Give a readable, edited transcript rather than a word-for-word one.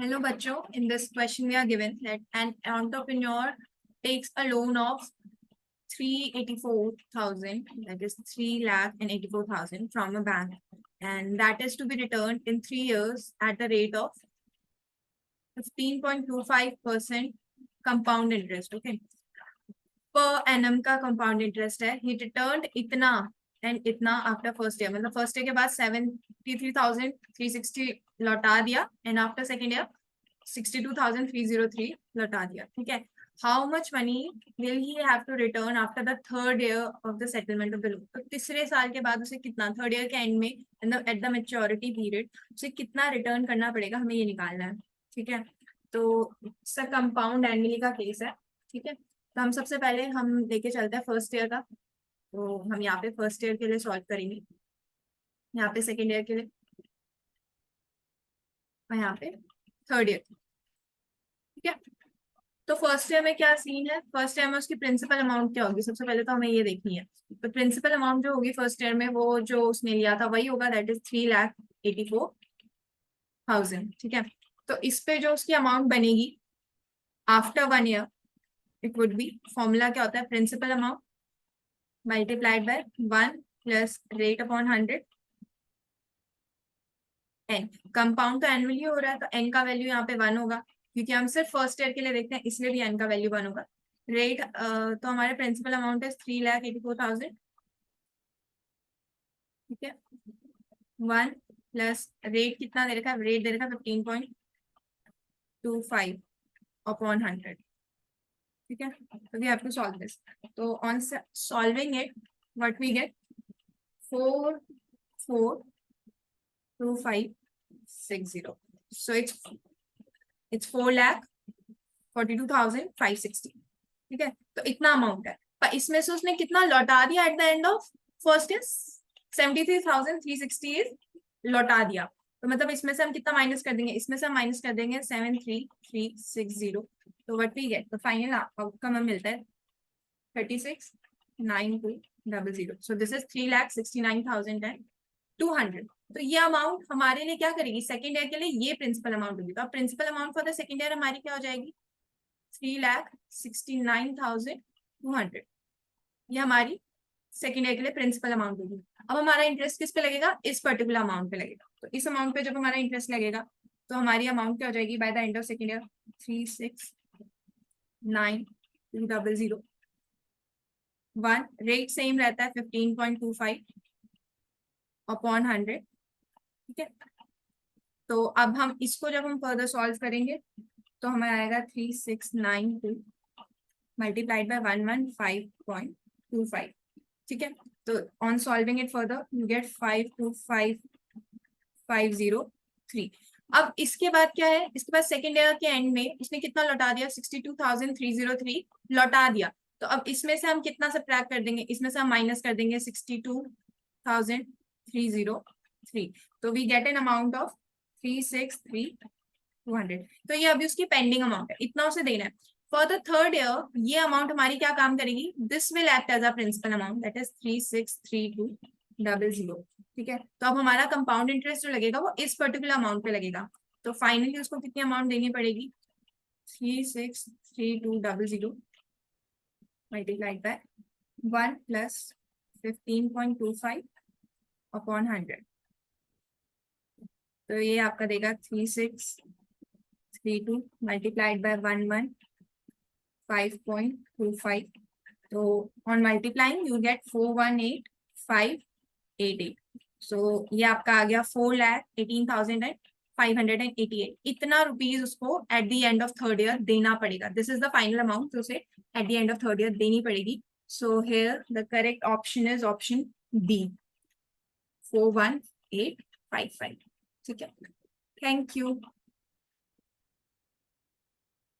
Hello, Bacho. In this question, we are given that an entrepreneur takes a loan of 384,000, that is 3,84,000 from a bank, and that is to be returned in 3 years at the rate of 15.25% compound interest. Okay, per annum का compound interest है. He returned इतना and इतना after first year. मतलब first year के बाद 73,360 लौटा दिया and after second year 62,303 लौटा दिया. ठीक है. How much money will he have to return after the third year of the settlement of the loan? तो तीसरे साल के बाद उसे कितना, थर्ड ईयर के एंड में at the maturity period उसे कितना रिटर्न करना पड़ेगा, हमें ये निकालना है. ठीक है. तो इसका कंपाउंड एनुअली का केस है. ठीक है. तो हम सबसे पहले हम लेके चलते हैं फर्स्ट ईयर का. तो हम यहाँ पे फर्स्ट ईयर के लिए सॉल्व करेंगे, यहाँ पे सेकेंड ईयर के लिए और यहाँ पे थर्ड ईयर. ठीक है. तो फर्स्ट ईयर में क्या सीन है, फर्स्ट ईयर में उसकी प्रिंसिपल अमाउंट क्या होगी, सबसे पहले तो हमें ये देखनी है. तो प्रिंसिपल अमाउंट जो होगी फर्स्ट ईयर में, वो जो उसने लिया था वही होगा, दैट इज 3,84,000. ठीक है. तो इस पे जो उसकी अमाउंट बनेगी after 1 year, it would be, formula क्या होता है, principal amount multiplied by 1 plus rate upon 100 n. Compound तो एनुअली हो रहा है, तो एन का वैल्यू यहाँ पे 1 होगा, क्योंकि हम सिर्फ फर्स्ट ईयर के लिए देखते हैं, इसलिए भी एन का वैल्यू 1 होगा. रेट तो हमारे प्रिंसिपल अमाउंट है 3,84,000. ठीक है. 1 प्लस रेट कितना दे रखा है, रेट दे रखा है 15.25 अपॉन 100. ठीक है. तो we have to solve this. तो on solving it what we get 4,42560. so it's 4,42,560. ठीक है. तो इतना अमाउंट है, पर इसमें से उसने कितना लौटा दिया eight the end of first year, 73,360 लौटा दिया. तो मतलब इसमें से हम कितना माइनस कर देंगे, इसमें से हम माइनस कर देंगे 73,360. तो व्हाट वी गेट, तो फाइनल आउटकम हमें मिलता है 36,9200. So this is 3,69,200. तो ये अमाउंट हमारे लिए क्या करेगी, सेकेंड ईयर के लिए ये प्रिंसिपल अमाउंट होगी. तो अब principal amount for the second year हमारी क्या हो जाएगी, 3,69,200. ये हमारी सेकेंड ईयर के लिए प्रिंसिपल अमाउंट होगी. अब हमारा इंटरेस्ट किस पे लगेगा, इस पर्टिकुलर अमाउंट पे लगेगा. तो इस अमाउंट पे जब हमारा इंटरेस्ट लगेगा, तो हमारी अमाउंट क्या हो जाएगी by the end of second year, 36,9200. 1 rate same रहता है 15.25 अपॉन 100. ठीक है. तो अब हम इसको जब हम फर्दर सॉल्व करेंगे, तो हमें आएगा 3692 मल्टीप्लाइड बाय 115.25. ठीक है. तो on solving it further you get 525,503. अब इसके बाद क्या है, इसके बाद सेकेंड ईयर के एंड में उसने कितना लौटा दिया, 62,303 लौटा दिया. तो अब इसमें से हम कितना सब्ट्रैक्ट कर देंगे, इसमें से हम माइनस कर देंगे 62,303. तो we get an amount of 363,200. तो ये अभी उसकी पेंडिंग अमाउंट है, इतना उसे देना है. फॉर द थर्ड ईयर ये अमाउंट हमारी क्या काम करेगी, this will act as a principal amount, that is 363200. ठीक है. तो अब हमारा कंपाउंड इंटरेस्ट जो लगेगा वो इस पर्टिकुलर अमाउंट पे लगेगा. तो फाइनली उसको कितनी अमाउंट देनी पड़ेगी, 363200 मल्टीप्लाइड बाय 1 प्लस 15.25 अपॉन 100. तो ये आपका देगा 3632 मल्टीप्लाइड बाय 115.25. तो on multiplying you get 418,588. So ये आपका आ गया 4,18,588. इतना रुपीज उसको at the end of third year देना पड़ेगा. This is the final amount उसे at the end of third year देनी पड़ेगी. So here the correct option is option B, 41855. ठीक है. Thank you.